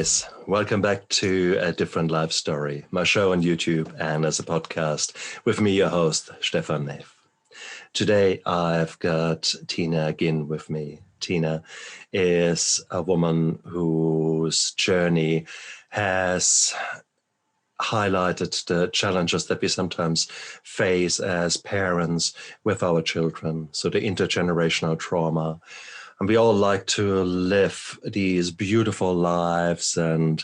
guys, welcome back to A Different Life Story, my show on YouTube and as a podcast with me, your host, Stefan Neff. Today I've got Tina Ginn with me. Tina is a woman whose journey has highlighted the challenges that we sometimes face as parents with our children, so the intergenerational trauma. And we all like to live these beautiful lives and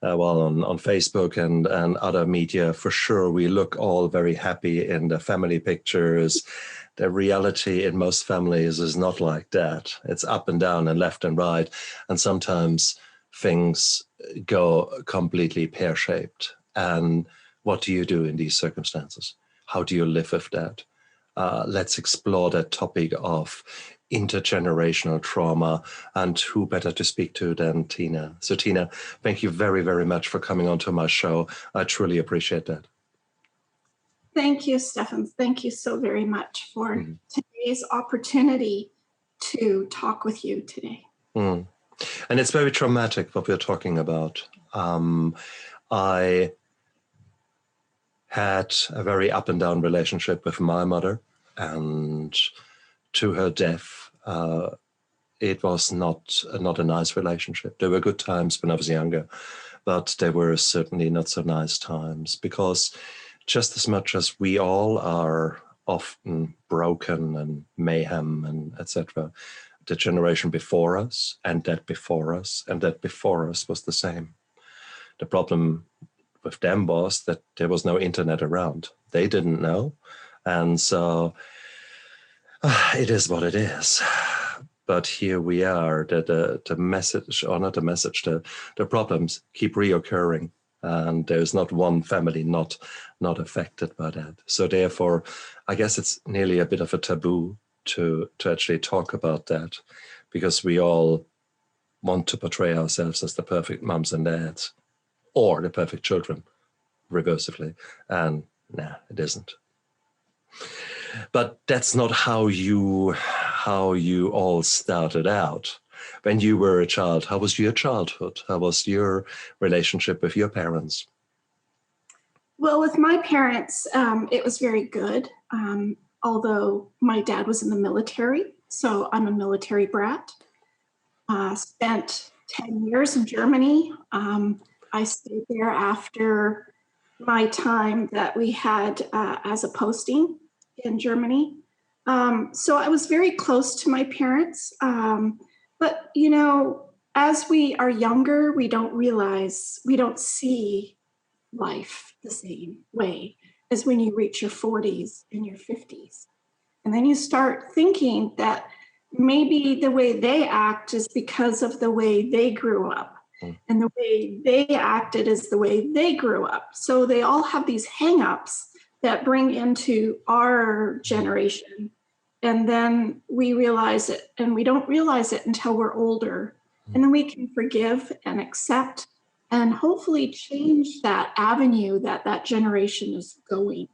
on Facebook and other media, for sure, we look all very happy in the family pictures. The reality in most families is not like that. It's up and down and left and right. And sometimes things go completely pear-shaped. And what do you do in these circumstances? How do you live with that? Let's explore that topic of intergenerational trauma, and who better to speak to than Tina. So Tina, thank you very, very much for coming onto my show. I truly appreciate that. Thank you, Stefan. Thank you so very much for today's opportunity to talk with you today. And it's very traumatic what we're talking about. I had a very up and down relationship with my mother, and to her death, it was not a nice relationship. There were good times when I was younger, but there were certainly not so nice times, because just as much as we all are often broken and mayhem and etc., the generation before us and that before us and that before us was the same. The problem with them was that there was no internet around. They didn't know. And so it is what it is. But here we are, the message, or not the message, the problems keep reoccurring. And there's not one family not affected by that. So therefore, I guess it's nearly a bit of a taboo to actually talk about that, because we all want to portray ourselves as the perfect mums and dads, or the perfect children, reversively. And nah, it isn't. But that's not how you all started out. When you were a child, how was your childhood? How was your relationship with your parents? Well, with my parents, it was very good. Although my dad was in the military, so I'm a military brat. Spent 10 years in Germany. I stayed there after my time that we had as a posting in Germany. So I was very close to my parents. But, you know, as we are younger, we don't see life the same way as when you reach your 40s and your 50s. And then you start thinking that maybe the way they act is because of the way they grew up. And the way they acted is the way they grew up. So they all have these hang-ups that bring into our generation. And then we realize it, and we don't realize it until we're older. And then we can forgive and accept and hopefully change that avenue that generation is going.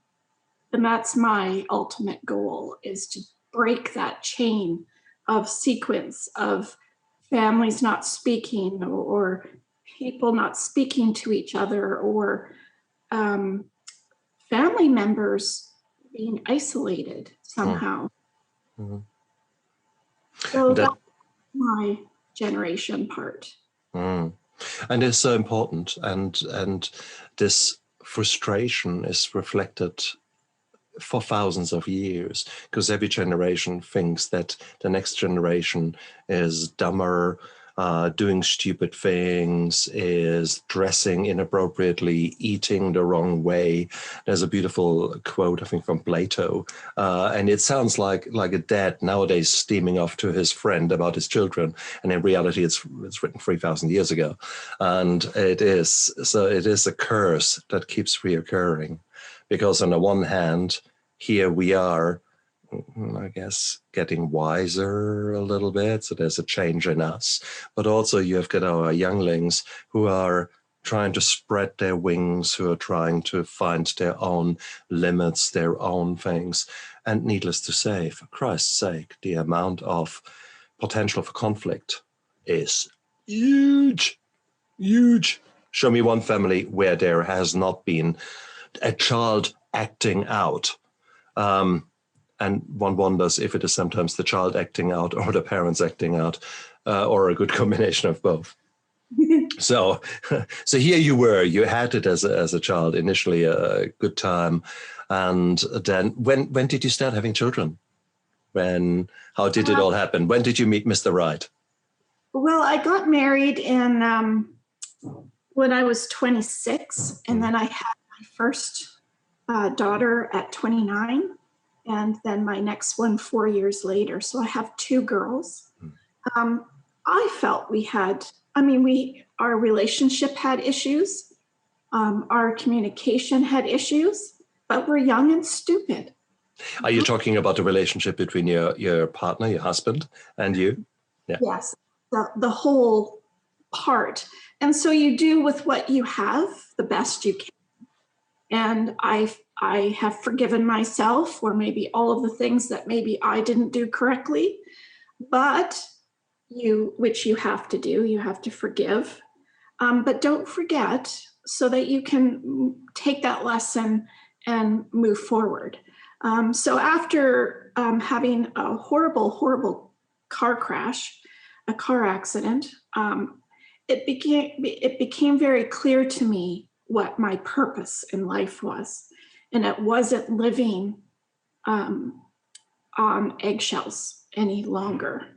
And that's my ultimate goal, is to break that chain of sequence of families not speaking, or people not speaking to each other, or family members being isolated somehow. So that's my generation part. And it's so important. And this frustration is reflected for thousands of years, because every generation thinks that the next generation is dumber, doing stupid things, is dressing inappropriately, eating the wrong way. There's a beautiful quote, I think, from Plato, and it sounds like a dad nowadays steaming off to his friend about his children, and in reality it's written 3,000 years ago. And it is a curse that keeps reoccurring, because on the one hand, here we are, I guess, getting wiser a little bit. So there's a change in us. But also you have got our younglings who are trying to spread their wings, who are trying to find their own limits, their own things. And needless to say, for Christ's sake, the amount of potential for conflict is huge. huge. Show me one family where there has not been a child acting out. And one wonders if it is sometimes the child acting out or the parents acting out, or a good combination of both. So here you were. You had it as a child, initially a good time. And then when did you start having children? How did it all happen? When did you meet Mr. Right? Well, I got married when I was 26, and then I had my first daughter at 29, and then my next one 4 years later. So I have two girls. I felt our relationship had issues. Our communication had issues, but we're young and stupid. Are you talking about the relationship between your partner, your husband, and you? Yeah. Yes, the whole part. And so you do with what you have the best you can. And I have forgiven myself for maybe all of the things that maybe I didn't do correctly, but which you have to do, you have to forgive. But don't forget, so that you can take that lesson and move forward. So after having a horrible car crash, a car accident, it became very clear to me what my purpose in life was. And it wasn't living on eggshells any longer.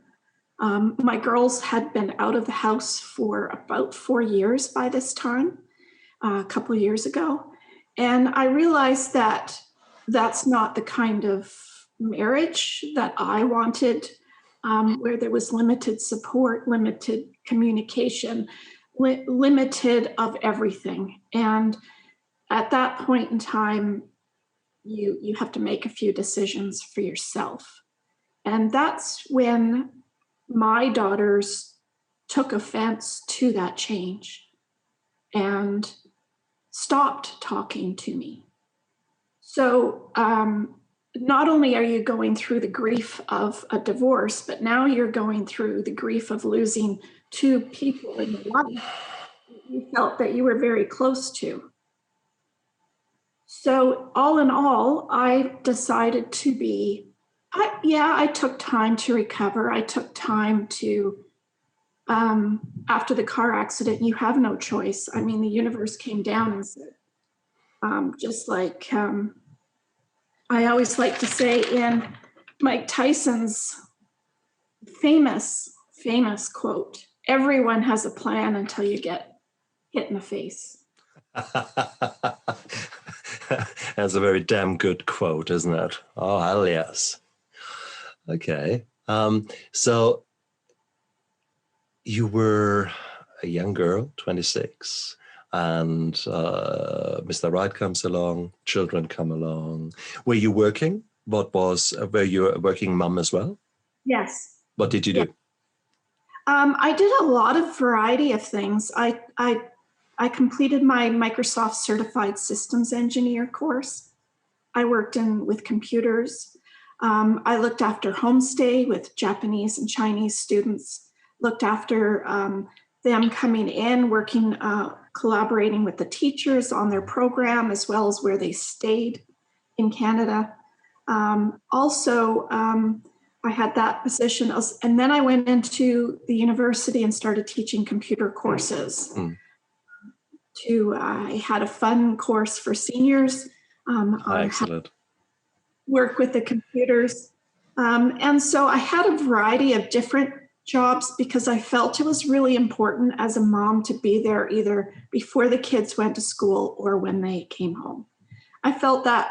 My girls had been out of the house for about 4 years by this time, a couple of years ago. And I realized that that's not the kind of marriage that I wanted, where there was limited support, limited communication, limited of everything. And at that point in time, you have to make a few decisions for yourself. And that's when my daughters took offense to that change and stopped talking to me. So not only are you going through the grief of a divorce, but now you're going through the grief of losing two people in your life you felt that you were very close to. So all in all, I decided to I took time to recover. I took time to, after the car accident, you have no choice. I mean, the universe came down and said, just like I always like to say in Mike Tyson's famous quote, everyone has a plan until you get hit in the face. That's a very damn good quote, isn't it? Oh, hell yes. Okay. So you were a young girl, 26, and Mr. Right comes along, children come along. Were you working? Were you a working mom as well? Yes. What did you do? I did a lot of variety of things. I completed my Microsoft Certified Systems Engineer course. I worked with computers. I looked after homestay with Japanese and Chinese students, looked after them coming in, working, collaborating with the teachers on their program, as well as where they stayed in Canada. Also, I had that position. And then I went into the university and started teaching computer courses. I had a fun course for seniors on how to work with the computers. And so I had a variety of different jobs because I felt it was really important as a mom to be there either before the kids went to school or when they came home. I felt that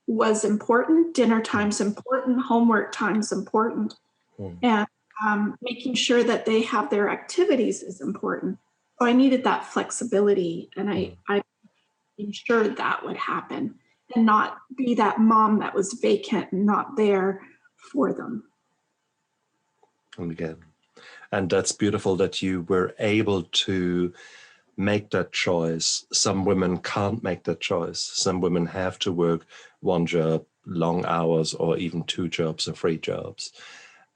was important. Dinner time's important, homework time's important, and making sure that they have their activities is important. So I needed that flexibility, and I ensured that would happen and not be that mom that was vacant and not there for them. Again, and that's beautiful that you were able to make that choice. Some women can't make that choice. Some women have to work one job, long hours, or even two jobs or three jobs.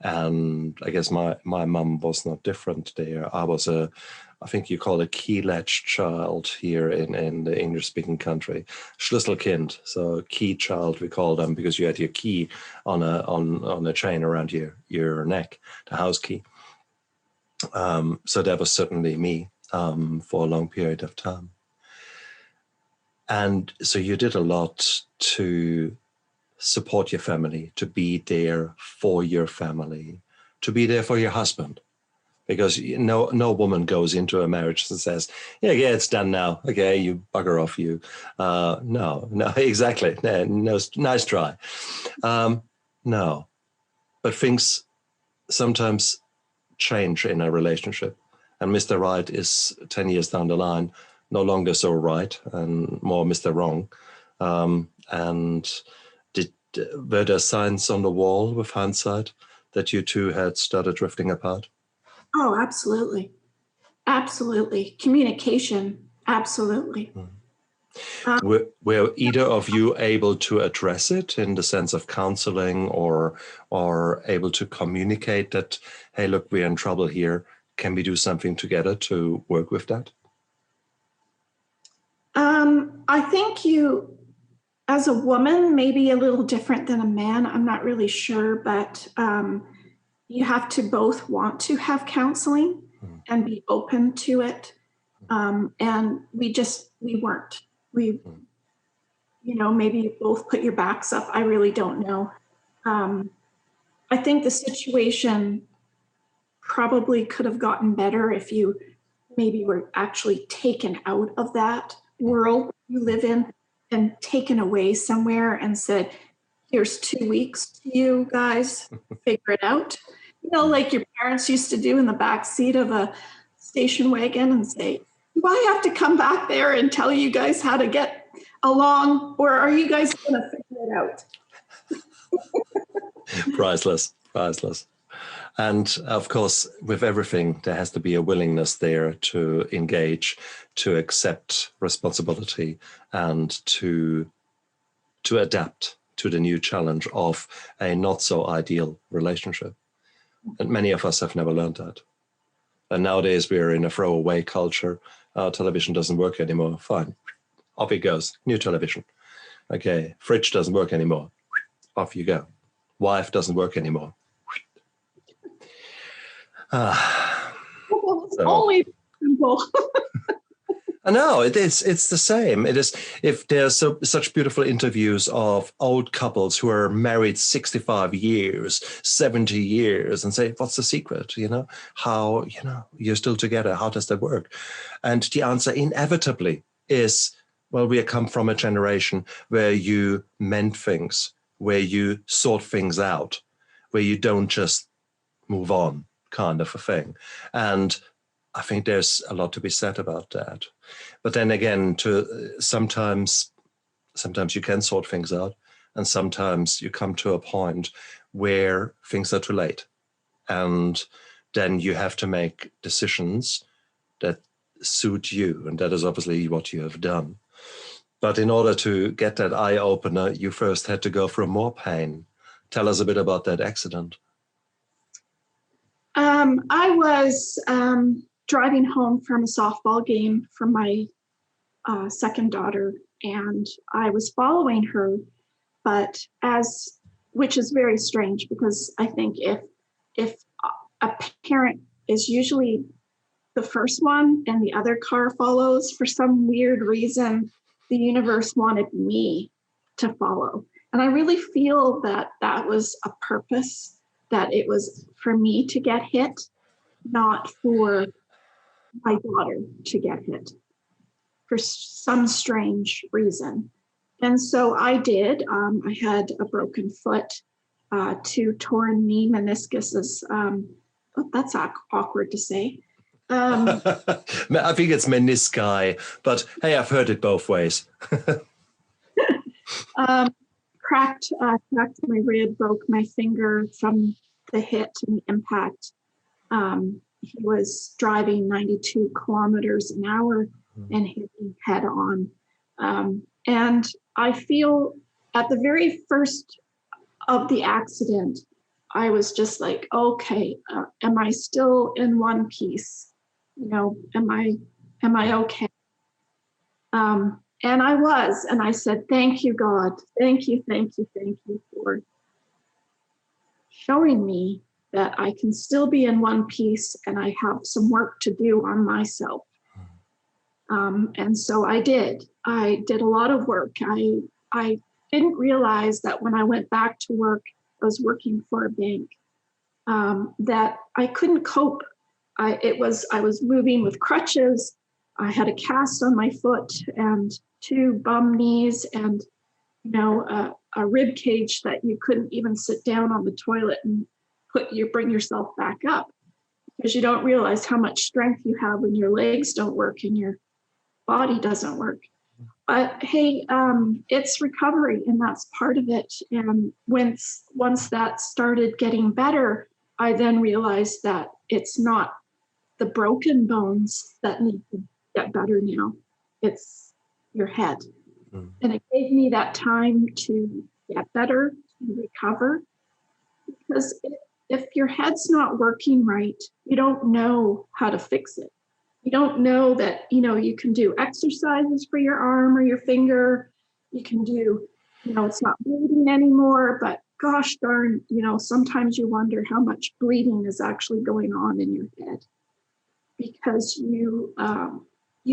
And I guess my mum was not different there. I think you call it a key-latch child here in the English-speaking country, Schlüsselkind. So key child, we call them, because you had your key on a chain around your neck, the house key. So that was certainly me for a long period of time. And so you did a lot to support your family, to be there for your family, to be there for your husband. Because no woman goes into a marriage and says, yeah, it's done now. Okay, you bugger off, you. No, exactly. No, nice try. No. But things sometimes change in a relationship. And Mr. Right is 10 years down the line, no longer so right and more Mr. Wrong. And were there signs on the wall with hindsight that you two had started drifting apart? Oh, absolutely. Absolutely. Communication. Absolutely. Were either of you able to address it in the sense of counseling or able to communicate that, hey, look, we're in trouble here. Can we do something together to work with that? I think you, as a woman, maybe a little different than a man. I'm not really sure, but you have to both want to have counseling and be open to it. And we weren't. Maybe you both put your backs up. I really don't know. I think the situation probably could have gotten better if you maybe were actually taken out of that world you live in and taken away somewhere and said, here's 2 weeks to you guys, figure it out. Like your parents used to do in the back seat of a station wagon and say, do I have to come back there and tell you guys how to get along, or are you guys going to figure it out? Priceless. And of course, with everything, there has to be a willingness there to engage, to accept responsibility, and to adapt to the new challenge of a not so ideal relationship. And many of us have never learned that. And nowadays we're in a throwaway culture. Television doesn't work anymore. Fine. Off it goes. New television. Okay. Fridge doesn't work anymore. Off you go. Wife doesn't work anymore. It's always simple. I know it is. It's the same. It is. If there's such beautiful interviews of old couples who are married 65 years, 70 years, and say, "What's the secret? How you're still together? How does that work?" And the answer inevitably is, well, we come from a generation where you mend things, where you sort things out, where you don't just move on, kind of a thing. And I think there's a lot to be said about that. But then again, sometimes you can sort things out, and sometimes you come to a point where things are too late. And then you have to make decisions that suit you. And that is obviously what you have done. But in order to get that eye-opener, you first had to go through more pain. Tell us a bit about that accident. I was driving home from a softball game for my second daughter, and I was following her, which is very strange, because I think if a parent is usually the first one and the other car follows, for some weird reason, the universe wanted me to follow. And I really feel that was a purpose, that it was for me to get hit, not for my daughter to get hit, for some strange reason. And so I did. I had a broken foot, 2 torn knee meniscuses. That's awkward to say. I think it's menisci, but hey, I've heard it both ways. Cracked my rib, broke my finger from the hit and the impact. He was driving 92 kilometers an hour and hit me head on. And I feel at the very first of the accident, I was just like, okay, am I still in one piece? You know, am I okay? And I was, and I said, thank you, God. Thank you for showing me that I can still be in one piece and I have some work to do on myself. And so I did. I did a lot of work. I didn't realize that when I went back to work, I was working for a bank, that I couldn't cope. I was moving with crutches. I had a cast on my foot and 2 bum knees and, you know, a rib cage that you couldn't even sit down on the toilet and bring yourself back up, because you don't realize how much strength you have when your legs don't work and your body doesn't work. But hey, it's recovery, and that's part of it. And once that started getting better, I then realized that it's not the broken bones that need to get better now. It's your head. And it gave me that time to get better, to recover. Because if your head's not working right, you don't know how to fix it. You don't know that, you know, you can do exercises for your arm or your finger. You can do, you know, it's not bleeding anymore, but gosh darn, you know, sometimes you wonder how much bleeding is actually going on in your head, because you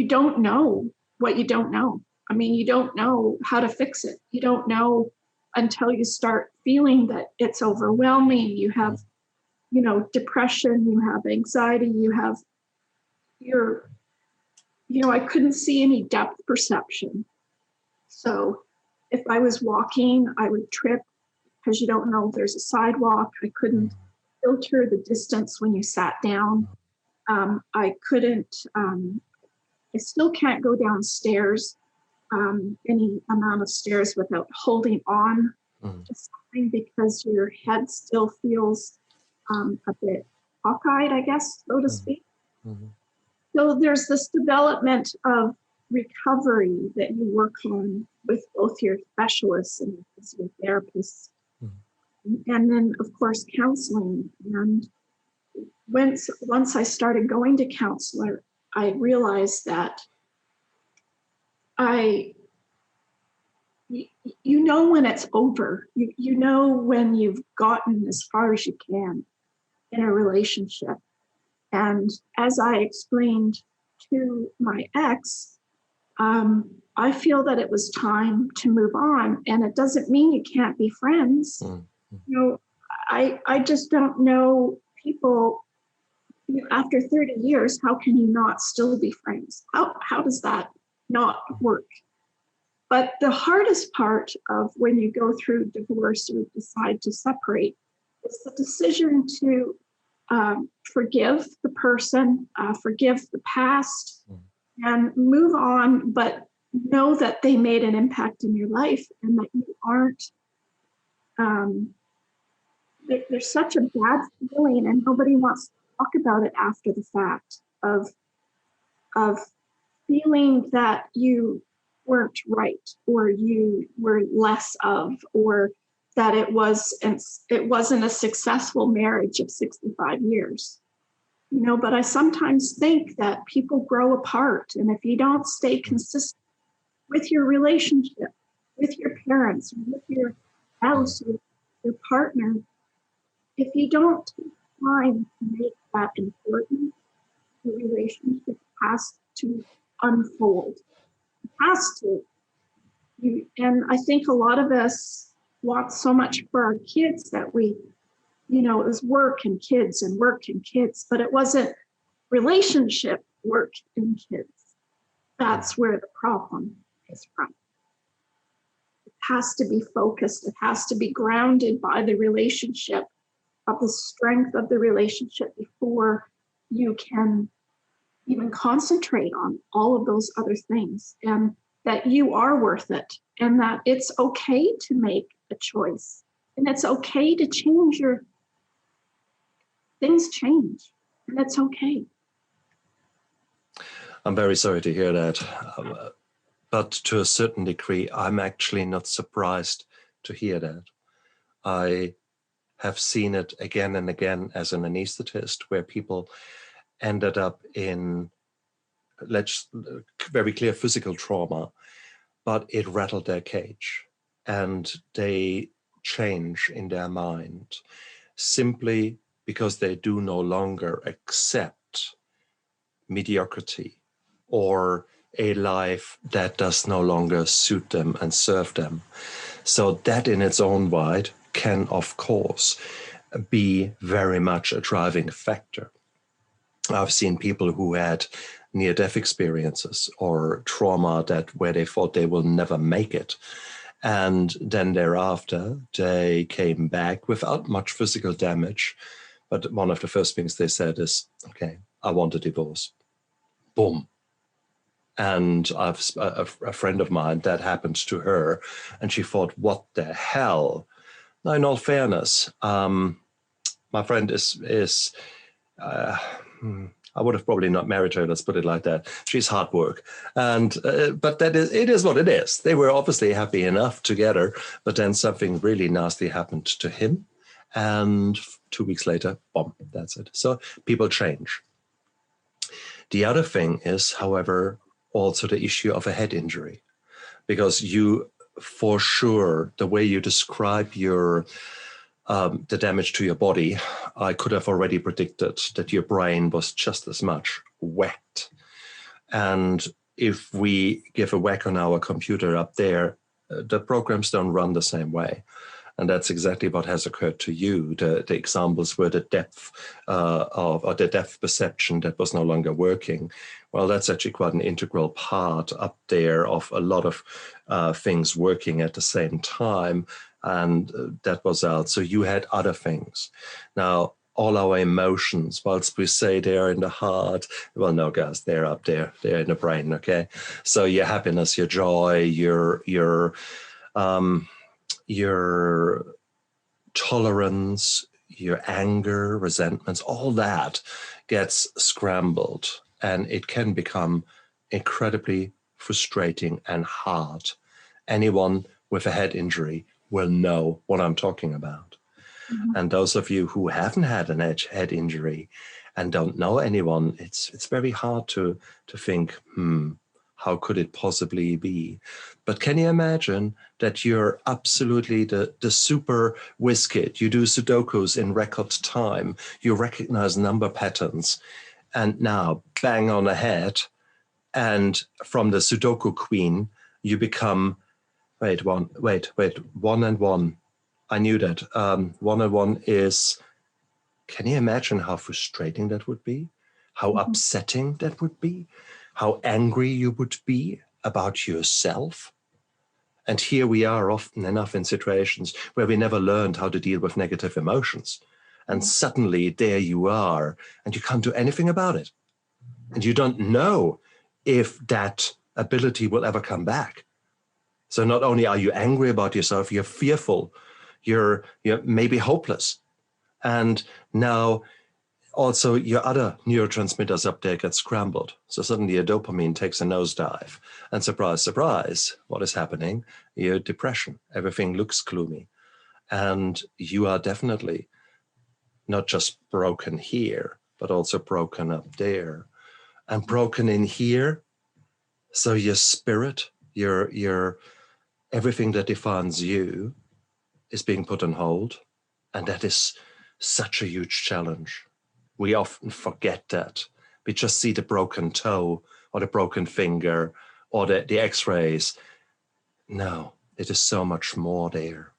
don't know what you don't know. I mean, you don't know how to fix it. You don't know until you start feeling that it's overwhelming. You have, you know, depression, you have anxiety, you have I couldn't see any depth perception. So if I was walking, I would trip because you don't know if there's a sidewalk. I couldn't filter the distance when you sat down. I couldn't, I still can't go downstairs, any amount of stairs without holding on to something, because your head still feels a bit cockeyed, I guess, so to speak. So there's this development of recovery that you work on with both your specialists and your therapists. And then, of course, counseling. And once I started going to counselor, I realized that you know when it's over. You know when you've gotten as far as you can in a relationship. And as I explained to my ex, I feel that it was time to move on. And it doesn't mean you can't be friends. You know, I just don't know people, you know, after 30 years, how can you not still be friends? How does that not work? But the hardest part of when you go through divorce or decide to separate is the decision to forgive the person, forgive the past, and move on, but know that they made an impact in your life and that you aren't, there's such a bad feeling, and nobody wants to talk about it after the fact, of feeling that you weren't right, or you were less of, or that it wasn't a successful marriage of 65 years. You know, but I sometimes think that people grow apart, and if you don't stay consistent with your relationship, with your parents, with your spouse, with your partner, if you don't take time to make that important, the relationship has to unfold. It has to. And I think a lot of us want so much for our kids that we, you know, it was work and kids, but it wasn't relationship, work, and kids. That's where the problem is from. It has to be focused. It has to be grounded by the relationship, of the strength of the relationship, before you can even concentrate on all of those other things, and that you are worth it, and that it's okay to make a choice, and it's okay to change things change, and it's okay. I'm very sorry to hear that. But to a certain degree, I'm actually not surprised to hear that. I have seen it again and again as an anaesthetist, where people ended up in very clear physical trauma, but it rattled their cage and they change in their mind simply because they do no longer accept mediocrity or a life that does no longer suit them and serve them. So that in its own right can, of course, be very much a driving factor. I've seen people who had near-death experiences or trauma where they thought they will never make it. And then thereafter, they came back without much physical damage. But one of the first things they said is, okay, I want a divorce. Boom. And a friend of mine, that happened to her, and she thought, what the hell? Now, in all fairness, my friend is I would have probably not married her, let's put it like that. She's hard work. And but it is what it is. They were obviously happy enough together, but then something really nasty happened to him. And 2 weeks later, boom, that's it. So people change. The other thing is, however, also the issue of a head injury, because you, for sure, the way you describe the damage to your body, I could have already predicted that your brain was just as much whacked. And if we give a whack on our computer up there, the programs don't run the same way. And that's exactly what has occurred to you. The examples were the depth or the depth perception that was no longer working. Well, that's actually quite an integral part up there of a lot of things working at the same time. And that was out. So you had other things. Now, all our emotions, whilst we say they're in the heart, well, no, guys, they're up there. They're in the brain, okay? So your happiness, your joy, your tolerance, your anger, resentments, all that gets scrambled, and it can become incredibly frustrating and hard. Anyone with a head injury will know what I'm talking about. Mm-hmm. And those of you who haven't had an head injury and don't know anyone, it's very hard to think, how could it possibly be? But can you imagine that you're absolutely the super whiz kid? You do Sudokus in record time. You recognize number patterns. And now, bang on the head. And from the Sudoku queen, you become, one and one. I knew that. 1 and 1 is, can you imagine how frustrating that would be? How upsetting that would be? How angry you would be about yourself? And here we are often enough in situations where we never learned how to deal with negative emotions. And suddenly there you are, and you can't do anything about it. And you don't know if that ability will ever come back. So not only are you angry about yourself, you're fearful, you're maybe hopeless. And now also your other neurotransmitters up there get scrambled. So suddenly your dopamine takes a nosedive. And surprise, surprise, what is happening? Your depression. Everything looks gloomy. And you are definitely not just broken here, but also broken up there. And broken in here, so your spirit, your everything that defines you is being put on hold. And that is such a huge challenge. We often forget that. We just see the broken toe or the broken finger or the x-rays. No, it is so much more there.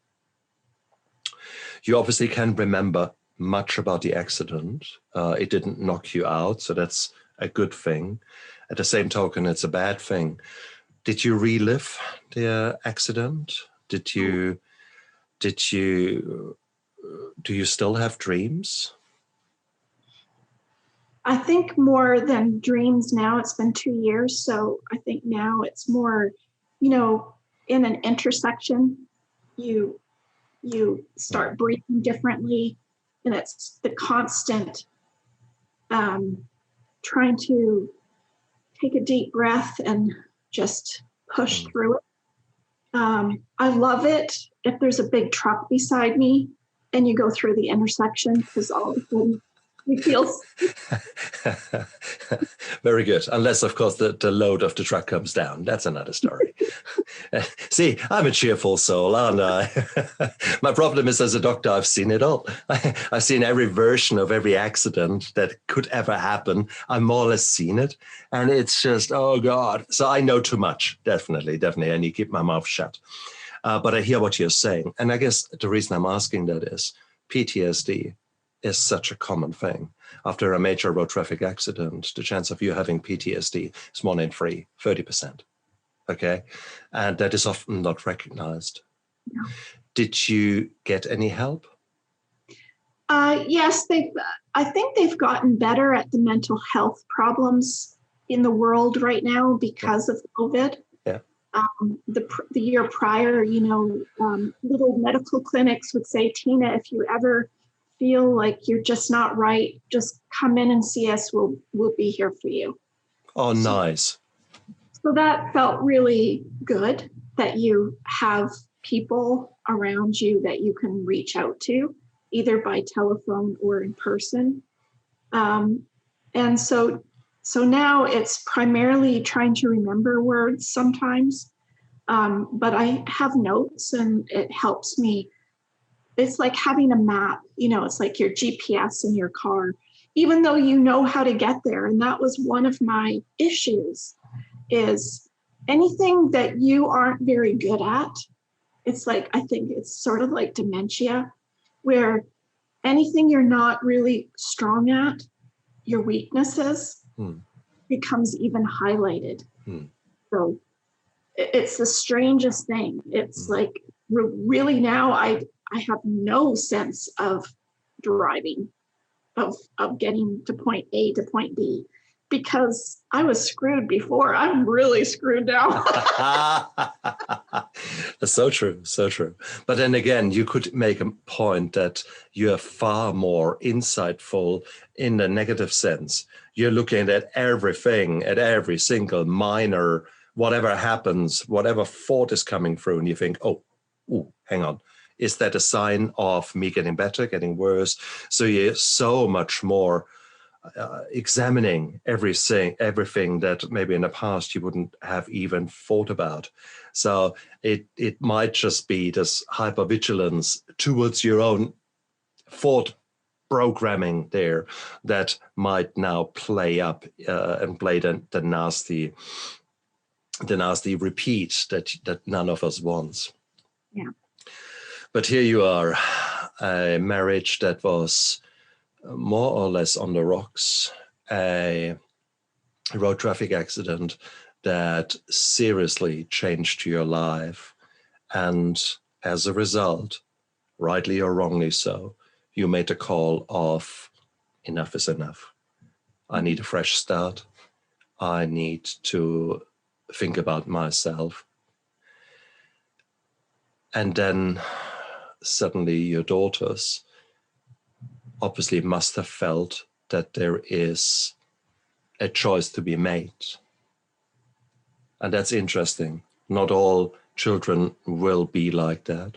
You obviously can remember much about the accident. It didn't knock you out, so that's a good thing. At the same token, it's a bad thing. Did you relive the accident? Do you still have dreams? I think more than dreams now. It's been 2 years, so I think now it's more, in an intersection, you start breathing differently, and it's the constant trying to take a deep breath and just push through it. I love it if there's a big truck beside me and you go through the intersection because all of a sudden you feel. Very good. Unless, of course, the load of the truck comes down. That's another story. See, I'm a cheerful soul, aren't I? My problem is, as a doctor, I've seen it all. I've seen every version of every accident that could ever happen. I've more or less seen it. And it's just, oh, God. So I know too much. Definitely. I need to keep my mouth shut. But I hear what you're saying. And I guess the reason I'm asking that is PTSD is such a common thing. After a major road traffic accident, the chance of you having PTSD is 1 in 3, 30%. Okay. And that is often not recognized. No. Did you get any help? Yes, I think they've gotten better at the mental health problems in the world right now because of COVID. Yeah. The year prior, little medical clinics would say, Tina, if you ever feel like you're just not right, just come in and see us. We'll be here for you. Oh, nice. So that felt really good that you have people around you that you can reach out to, either by telephone or in person. And so now it's primarily trying to remember words sometimes, but I have notes and it helps me. It's like having a map, it's like your GPS in your car, even though you know how to get there. And that was one of my issues, is anything that you aren't very good at. It's like, I think it's sort of like dementia, where anything you're not really strong at, your weaknesses becomes even highlighted. So it's the strangest thing. It's like really now I have no sense of driving, of getting to point A to point B, because I was screwed before. I'm really screwed now. That's so true. But then again, you could make a point that you are far more insightful in the negative sense. You're looking at everything, at every single minor, whatever happens, whatever thought is coming through, and you think, oh, hang on. Is that a sign of me getting better, getting worse? So you're so much more examining everything that maybe in the past you wouldn't have even thought about. So it might just be this hypervigilance towards your own thought programming there that might now play up and play the nasty repeat that none of us wants. Yeah. But here you are, a marriage that was more or less on the rocks, a road traffic accident that seriously changed your life. And as a result, rightly or wrongly so, you made a call of enough is enough. I need a fresh start. I need to think about myself. And then suddenly your daughters obviously must have felt that there is a choice to be made. And that's interesting. Not all children will be like that.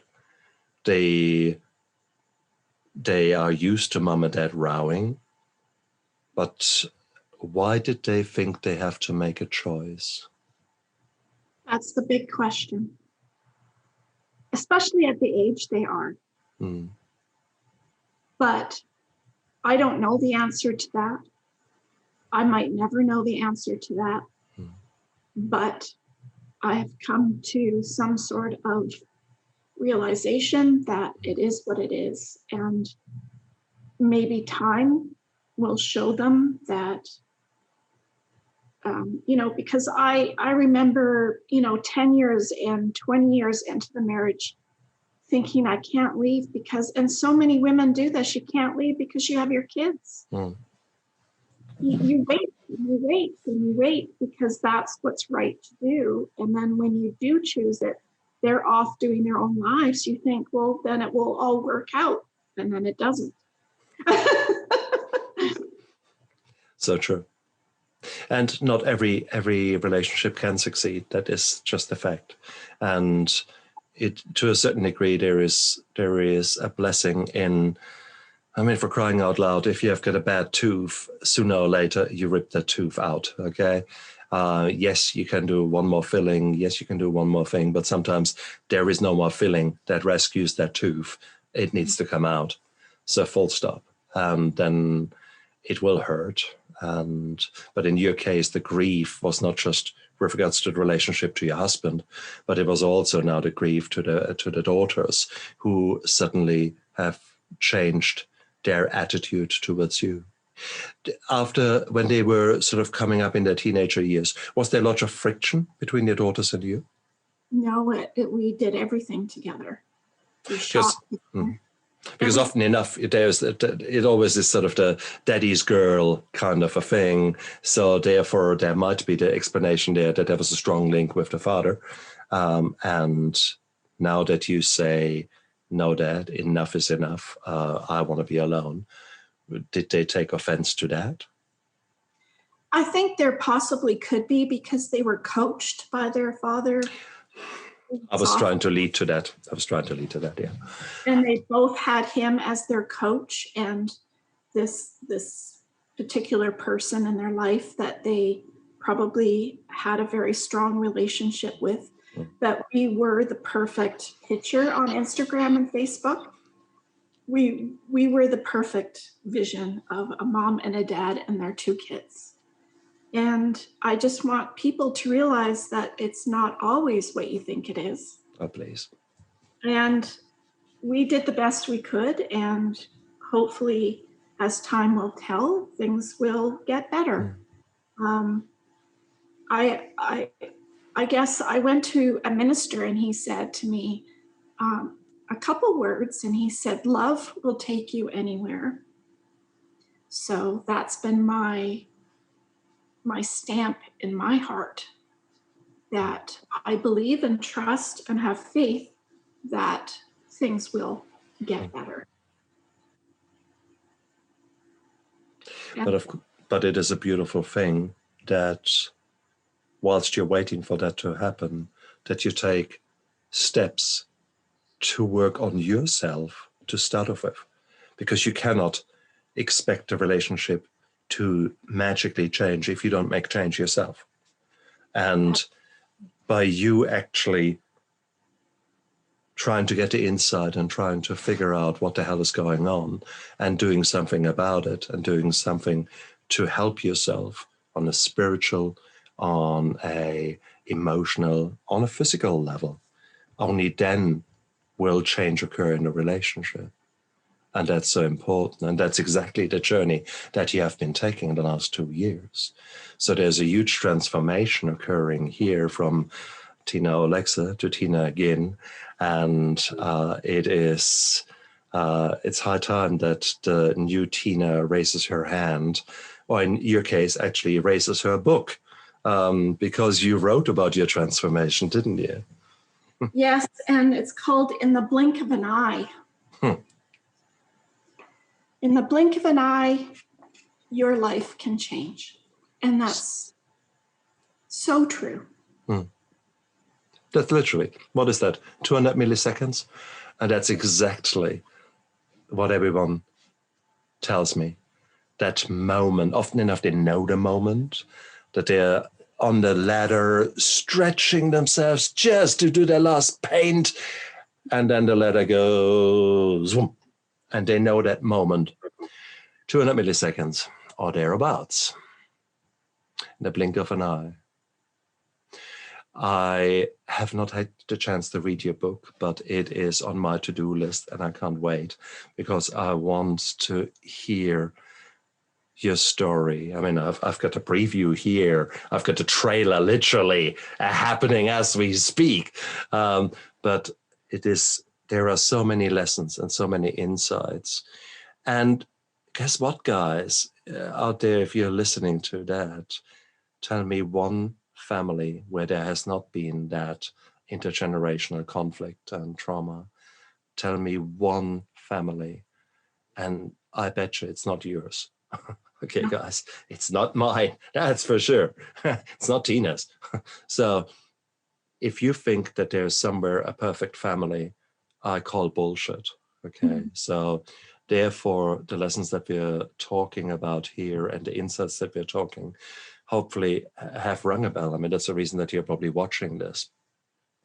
They are used to mom and dad rowing, but why did they think they have to make a choice? That's the big question, especially at the age they are. But I don't know the answer to that. I might never know the answer to that. But I have come to some sort of realization that it is what it is. And maybe time will show them that, because I remember, 10 years and 20 years into the marriage, thinking I can't leave because, and so many women do this, you can't leave because you have your kids. You wait because that's what's right to do. And then when you do choose it, they're off doing their own lives. You think, well, then it will all work out. And then it doesn't. So true. And not every relationship can succeed. That is just a fact. And it to a certain degree, there is a blessing in, I mean, for crying out loud, if you have got a bad tooth, sooner or later, you rip that tooth out, okay? Yes, you can do one more filling. Yes, you can do one more thing, but sometimes there is no more filling that rescues that tooth. It needs to come out. So full stop. And then it will hurt. But in your case, the grief was not just with regards to the relationship to your husband, but it was also now the grief to the daughters who suddenly have changed their attitude towards you. After, when they were sort of coming up in their teenager years, was there a lot of friction between your daughters and you? No, we did everything together. We shot. Because often enough, it always is sort of the daddy's girl kind of a thing. So therefore, there might be the explanation there that there was a strong link with the father. And now that you say, no, Dad, enough is enough, I want to be alone, did they take offense to that? I think there possibly could be, because they were coached by their father. I was trying to lead to that. Yeah. And they both had him as their coach, and this particular person in their life that they probably had a very strong relationship with. That we were the perfect picture on Instagram and Facebook. We were the perfect vision of a mom and a dad and their two kids. And I just want people to realize that it's not always what you think it is. Oh, please. And we did the best we could, and hopefully, as time will tell, things will get better. I guess I went to a minister, and he said to me a couple words, and he said, "Love will take you anywhere." So that's been my stamp in my heart, that I believe and trust and have faith that things will get better. But it is a beautiful thing that whilst you're waiting for that to happen, that you take steps to work on yourself to start off with, because you cannot expect a relationship to magically change if you don't make change yourself. And by you actually trying to get the insight and trying to figure out what the hell is going on and doing something about it and doing something to help yourself on a spiritual, on a emotional, on a physical level, only then will change occur in a relationship. And that's so important. And that's exactly the journey that you have been taking in the last 2 years. So there's a huge transformation occurring here from Tina Alexa to Tina Ginn. And it's high time that the new Tina raises her hand, or in your case, actually raises her book, because you wrote about your transformation, didn't you? Yes, and it's called In the Blink of an Eye. In the blink of an eye, your life can change. And that's so true. That's literally, what is that, 200 milliseconds? And that's exactly what everyone tells me. That moment, often enough they know the moment, that they're on the ladder stretching themselves just to do their last paint, and then the ladder goes, whoom, and they know that moment, 200 milliseconds or thereabouts, in the blink of an eye. I have not had the chance to read your book, but it is on my to-do list, and I can't wait, because I want to hear your story. I mean, I've got a preview here. I've got a trailer literally happening as we speak. But there are so many lessons and so many insights. And guess what, guys, out there, if you're listening to that, tell me one family where there has not been that intergenerational conflict and trauma. Tell me one family, and I bet you it's not yours. Okay, guys, it's not mine. That's for sure. It's not Tina's. So if you think that there's somewhere a perfect family, I call bullshit. Okay. So therefore, the lessons that we're talking about here and the insights that we're talking, hopefully have rung a bell. I mean, that's the reason that you're probably watching this.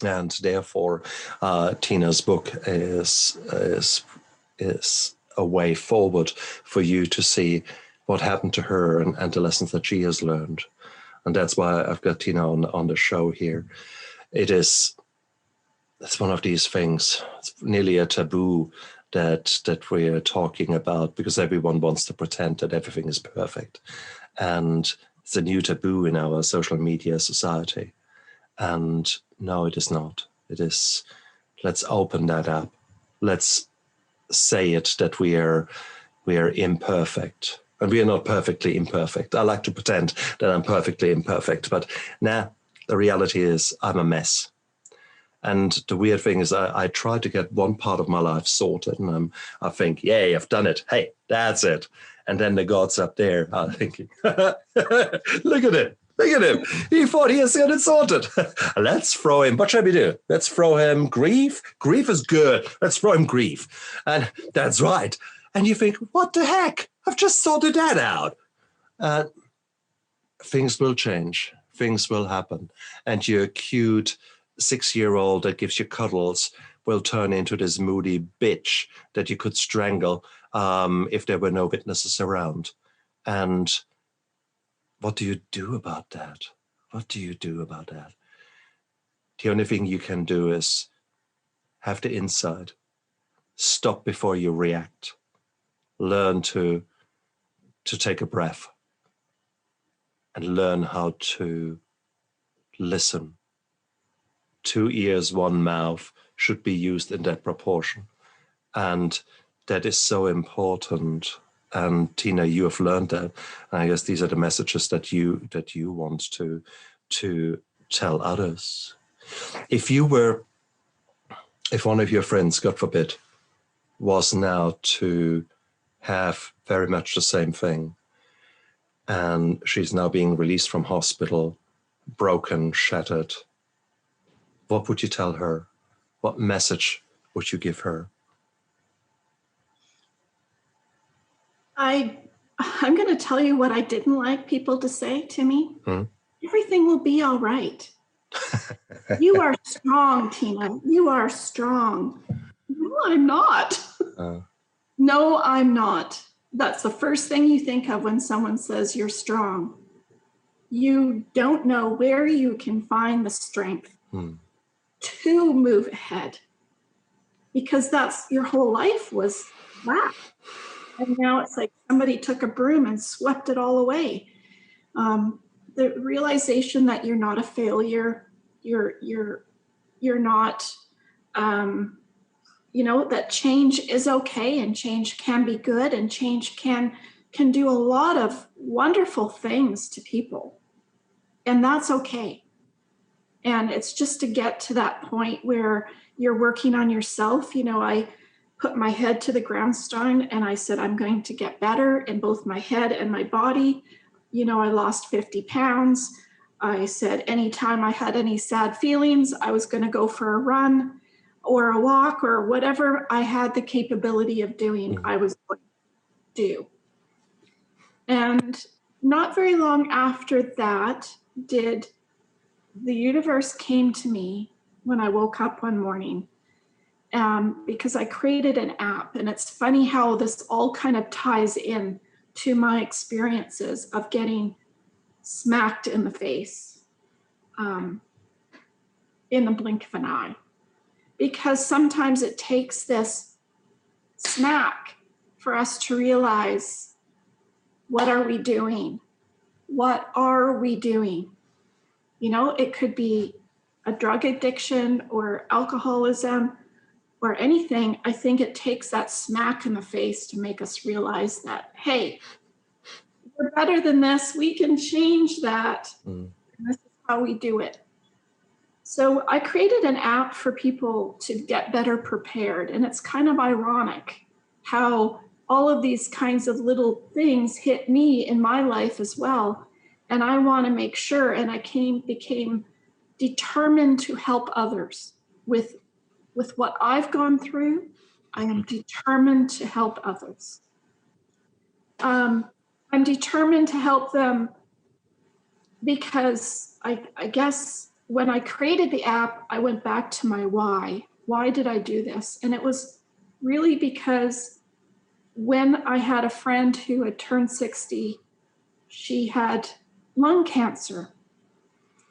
And therefore, Tina's book is a way forward for you to see what happened to her and the lessons that she has learned. And that's why I've got Tina on the show here. It's one of these things. It's nearly a taboo that we're talking about, because everyone wants to pretend that everything is perfect. And it's a new taboo in our social media society. And no, it is not. It is, let's open that up. Let's say it that we are imperfect. And we are not perfectly imperfect. I like to pretend that I'm perfectly imperfect, but the reality is I'm a mess. And the weird thing is I try to get one part of my life sorted, and I think, yay, I've done it. Hey, that's it. And then the gods up there are thinking, look at it. Look at him. He thought he has got it sorted. Let's throw him. What shall we do? Let's throw him grief. Grief is good. Let's throw him grief. And that's right. And you think, what the heck? I've just sorted that out. Things will change. Things will happen. And your cute 6-year-old that gives you cuddles will turn into this moody bitch that you could strangle if there were no witnesses around. And what do you do about that? What do you do about that? The only thing you can do is have the insight. Stop before you react. Learn to take a breath and learn how to listen. 2 ears, 1 mouth should be used in that proportion. And that is so important. And Tina, you have learned that. And I guess these are the messages that you want to tell others. If one of your friends, God forbid, was now to have very much the same thing, and she's now being released from hospital, broken, shattered, what would you tell her? What message would you give her? I'm going to tell you what I didn't like people to say to me. Everything will be all right. You are strong, Tina. You are strong. No, I'm not. No, I'm not. That's the first thing you think of when someone says you're strong. You don't know where you can find the strength to move ahead, because that's your whole life was that. And now it's like somebody took a broom and swept it all away. The realization that you're not a failure, you're not, that change is okay, and change can be good, and change can do a lot of wonderful things to people, and that's okay. And it's just to get to that point where you're working on yourself. I put my head to the grindstone and I said, I'm going to get better in both my head and my body. I lost 50 pounds. I said, anytime I had any sad feelings, I was going to go for a run or a walk or whatever I had the capability of doing, I was going to do. And not very long after that did the universe came to me when I woke up one morning, because I created an app. And it's funny how this all kind of ties in to my experiences of getting smacked in the face in the blink of an eye. Because sometimes it takes this smack for us to realize, what are we doing? What are we doing? It could be a drug addiction or alcoholism or anything. I think it takes that smack in the face to make us realize that, hey, we're better than this. We can change that. And this is how we do it. So I created an app for people to get better prepared. And it's kind of ironic how all of these kinds of little things hit me in my life as well. And I want to make sure, and I became determined to help others with what I've gone through. I am determined to help others. I'm determined to help them because I guess when I created the app, I went back to my why. Why did I do this? And it was really because when I had a friend who had turned 60, she had lung cancer,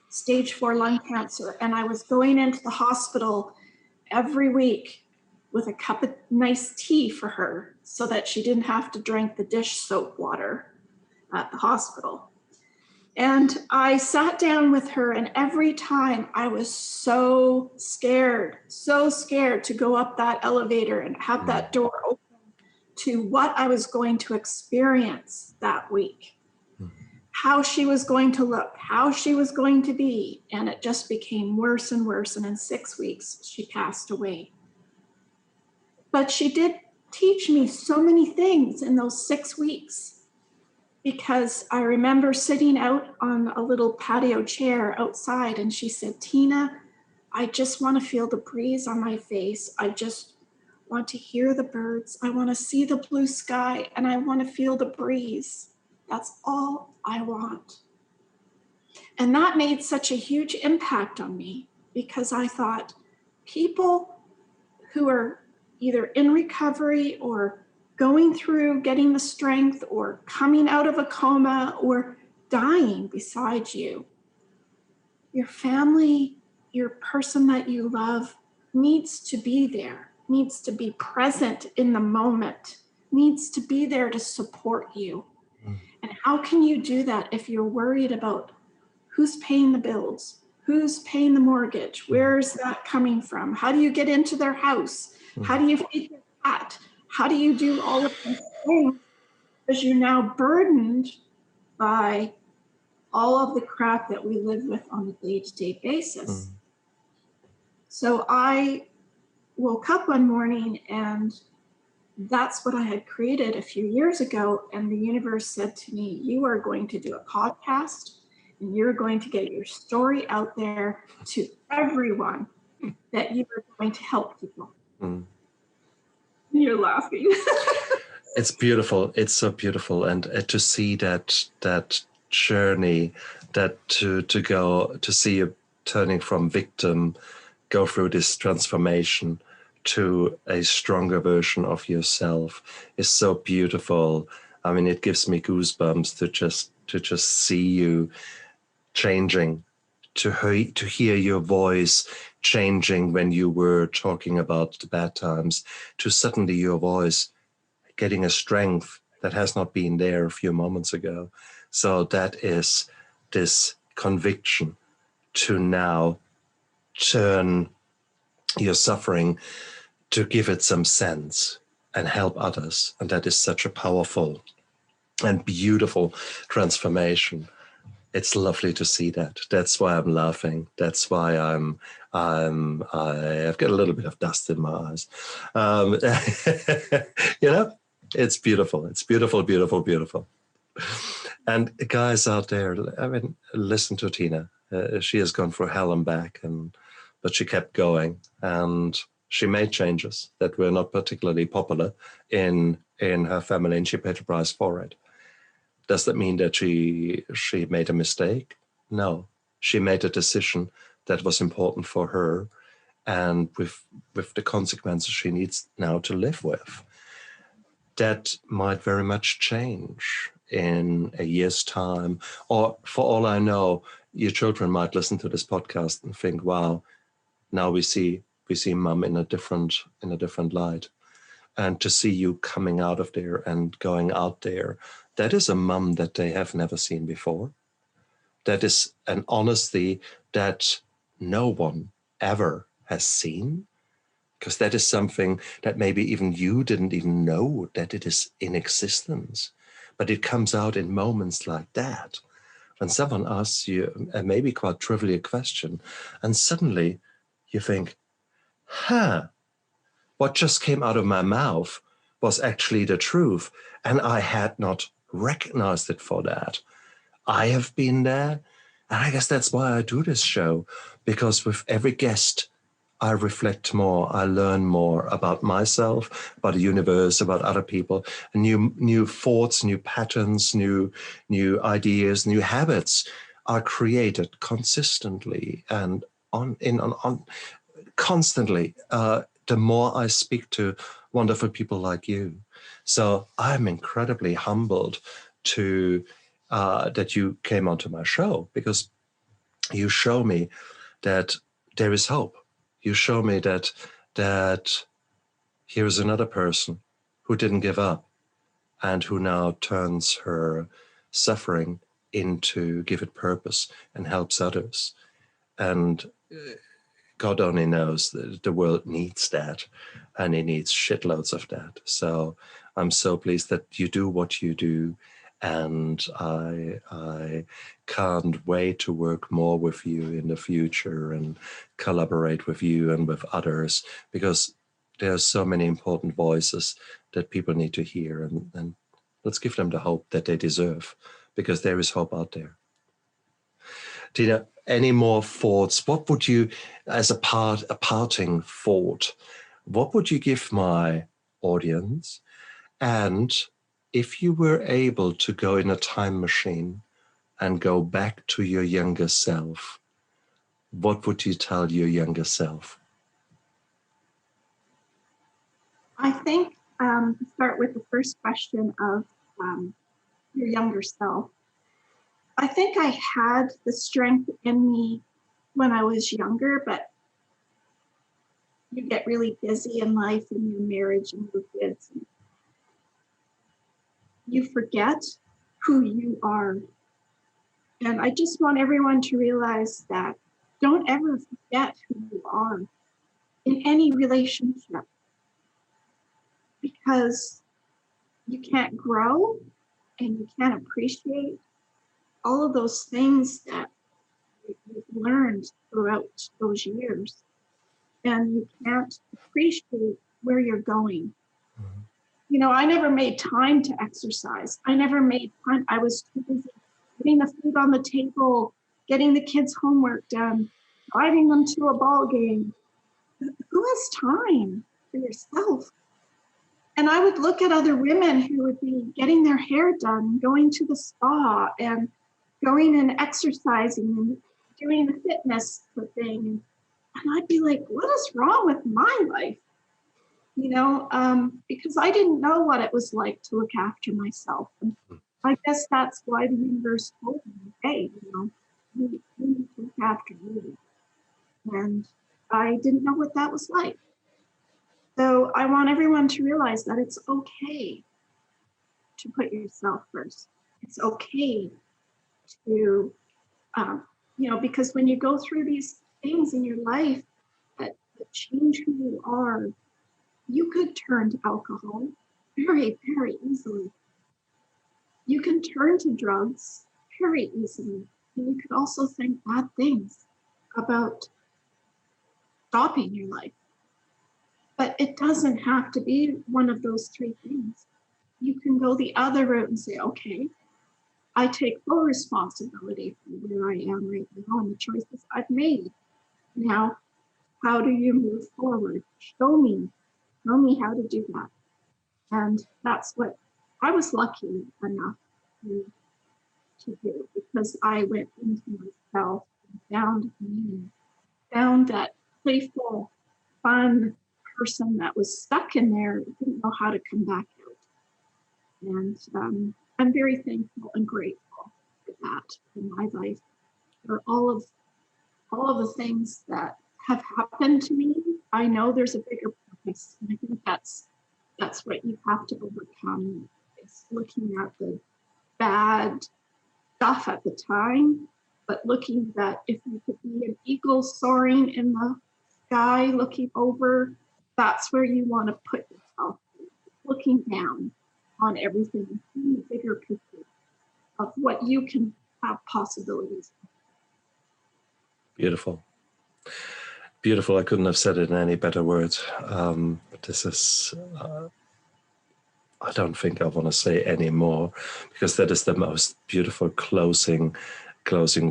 stage 4 lung cancer. And I was going into the hospital every week with a cup of nice tea for her so that she didn't have to drink the dish soap water at the hospital. And I sat down with her, and every time I was so scared to go up that elevator and have that door open to what I was going to experience that week, how she was going to look, how she was going to be. And it just became worse and worse. And in 6 weeks, she passed away. But she did teach me so many things in those 6 weeks, because I remember sitting out on a little patio chair outside, and she said, Tina, I just want to feel the breeze on my face. I just want to hear the birds. I want to see the blue sky, and I want to feel the breeze. That's all I want. And that made such a huge impact on me, because I thought people who are either in recovery or going through getting the strength or coming out of a coma or dying beside you, your family, your person that you love needs to be there, needs to be present in the moment, needs to be there to support you. And how can you do that if you're worried about who's paying the bills, who's paying the mortgage, where is that coming from, how do you get into their house, how do you feed your cat, how do you do all of these things? Because you're now burdened by all of the crap that we live with on a day-to-day basis. So I woke up one morning, and that's what I had created a few years ago. And the universe said to me, you are going to do a podcast, and you're going to get your story out there to everyone, that you are going to help people. You're laughing. It's beautiful. It's so beautiful. And to see that journey, that to see you turning from victim, go through this transformation to a stronger version of yourself is so beautiful. I mean, it gives me goosebumps to just see you changing, to hear your voice changing when you were talking about the bad times, to suddenly your voice getting a strength that has not been there a few moments ago. So that is this conviction to now turn your suffering, to give it some sense and help others. And that is such a powerful and beautiful transformation. It's lovely to see that. That's why I'm laughing. That's why I've got a little bit of dust in my eyes. It's beautiful. It's beautiful, beautiful, beautiful. And guys out there, I mean, listen to Tina. She has gone through hell and back, but she kept going, and she made changes that were not particularly popular in her family, and she paid the price for it. Does that mean that she made a mistake? No, she made a decision that was important for her, and with the consequences she needs now to live with. That might very much change in a year's time, or for all I know, your children might listen to this podcast and think, "Wow, now we see Mum in a different light." And to see you coming out of there and going out there, that is a mum that they have never seen before. That is an honesty that no one ever has seen, because that is something that maybe even you didn't even know that it is in existence. But it comes out in moments like that, when someone asks you a maybe quite trivial question, and suddenly you think, what just came out of my mouth was actually the truth, and I had not recognized it for that. I have been there, and I guess that's why I do this show, because with every guest, I reflect more, I learn more about myself, about the universe, about other people, new thoughts, new patterns, new ideas, new habits are created consistently and constantly. The more I speak to wonderful people like you, so I'm incredibly humbled to that you came onto my show, because you show me that there is hope. You show me that here is another person who didn't give up and who now turns her suffering into give it purpose and helps others. And God only knows that the world needs that, and it needs shitloads of that. So I'm so pleased that you do what you do, and I can't wait to work more with you in the future and collaborate with you and with others, because there are so many important voices that people need to hear, and let's give them the hope that they deserve, because there is hope out there. Tina, any more thoughts? What would you, as a parting thought, what would you give my audience? And if you were able to go in a time machine and go back to your younger self, what would you tell your younger self? I think to start with the first question of your younger self, I think I had the strength in me when I was younger, but you get really busy in life and your marriage and your kids, and you forget who you are. And I just want everyone to realize that don't ever forget who you are in any relationship, because you can't grow and you can't appreciate all of those things that you've learned throughout those years. And you can't appreciate where you're going. Mm-hmm. You know, I never made time to exercise. I never made time. I was too busy getting the food on the table, getting the kids' homework done, driving them to a ball game. Who has time for yourself? And I would look at other women who would be getting their hair done, going to the spa and going and exercising and doing the fitness thing. And I'd be like, what is wrong with my life? You know, because I didn't know what it was like to look after myself. And I guess that's why the universe told me, hey, you know, you need to look after you. And I didn't know what that was like. So I want everyone to realize that it's okay to put yourself first. It's okay to, you know, because when you go through these things in your life that change who you are, you could turn to alcohol very, very easily. You can turn to drugs very easily. And you could also think bad things about stopping your life. But it doesn't have to be one of those three things. You can go the other route and say, okay, I take full responsibility for where I am right now and the choices I've made. Now, how do you move forward? Show me how to do that. And that's what I was lucky enough to do, because I went into myself and found that playful, fun person that was stuck in there, didn't know how to come back out. And I'm very thankful and grateful for that in my life, for all of the things that have happened to me. I know there's a bigger purpose, and I think that's what you have to overcome, is looking at the bad stuff at the time, but looking that if you could be an eagle soaring in the sky looking over, that's where you want to put yourself, looking down on everything, in the bigger picture of what you can have possibilities. Beautiful. Beautiful. I couldn't have said it in any better words. This is, I don't think I want to say any more, because that is the most beautiful closing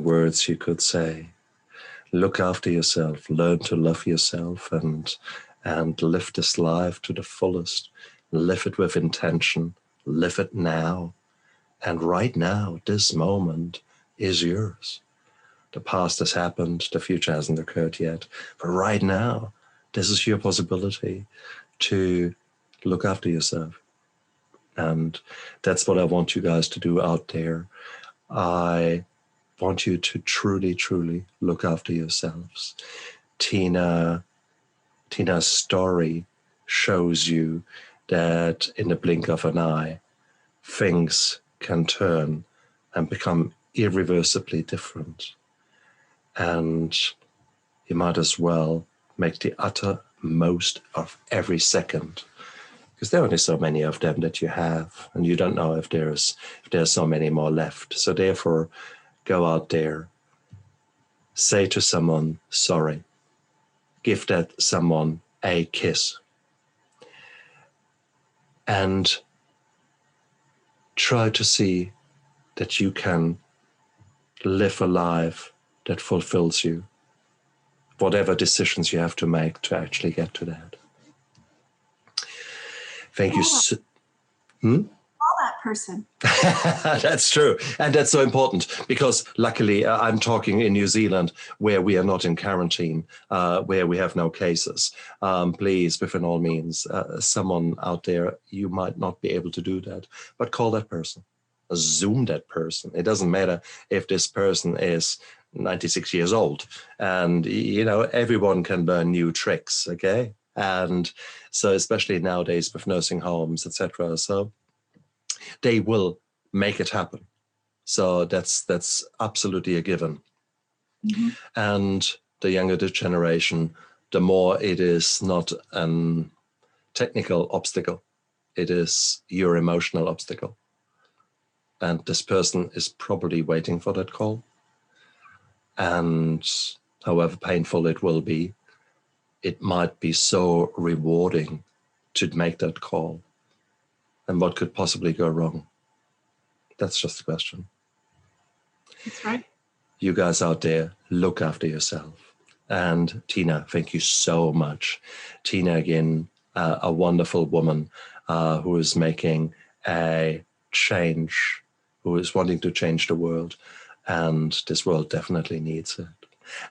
words you could say. Look after yourself, learn to love yourself, and live this life to the fullest. Live it with intention, live it now. And right now, this moment is yours. The past has happened, the future hasn't occurred yet. But right now, this is your possibility to look after yourself. And that's what I want you guys to do out there. I want you to truly, truly look after yourselves. Tina's story shows you that in the blink of an eye, things can turn and become irreversibly different. And you might as well make the uttermost of every second, because there are only so many of them that you have, and you don't know if there's so many more left. So therefore, go out there, say to someone, sorry, give that someone a kiss, and try to see that you can live a life that fulfills you, whatever decisions you have to make to actually get to that. Thank you. Call that person. That's true. And that's so important, because luckily I'm talking in New Zealand, where we are not in quarantine, where we have no cases. Please, within all means, someone out there, you might not be able to do that, but call that person, Zoom that person. It doesn't matter if this person is 96 years old, and everyone can learn new tricks. Okay. And so especially nowadays with nursing homes, etc., so they will make it happen. So that's absolutely a given. Mm-hmm. And the younger the generation, the more it is not a technical obstacle, it is your emotional obstacle. And this person is probably waiting for that call. And however painful it will be, it might be so rewarding to make that call. And what could possibly go wrong? That's just a question. That's right. You guys out there, look after yourself. And Tina, thank you so much. Tina, again, a wonderful woman who is making a change, who is wanting to change the world. And this world definitely needs it.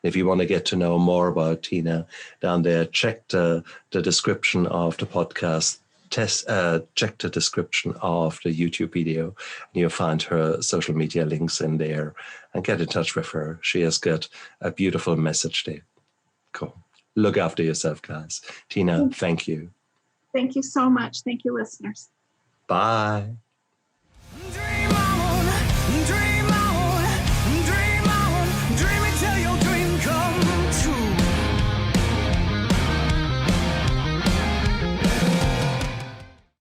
If you want to get to know more about Tina down there, check the description of the podcast. Check the description of the YouTube video, and you'll find her social media links in there, and get in touch with her. She has got a beautiful message there. Cool. Look after yourself, guys. Tina, thank you. Thank you so much. Thank you, listeners. Bye.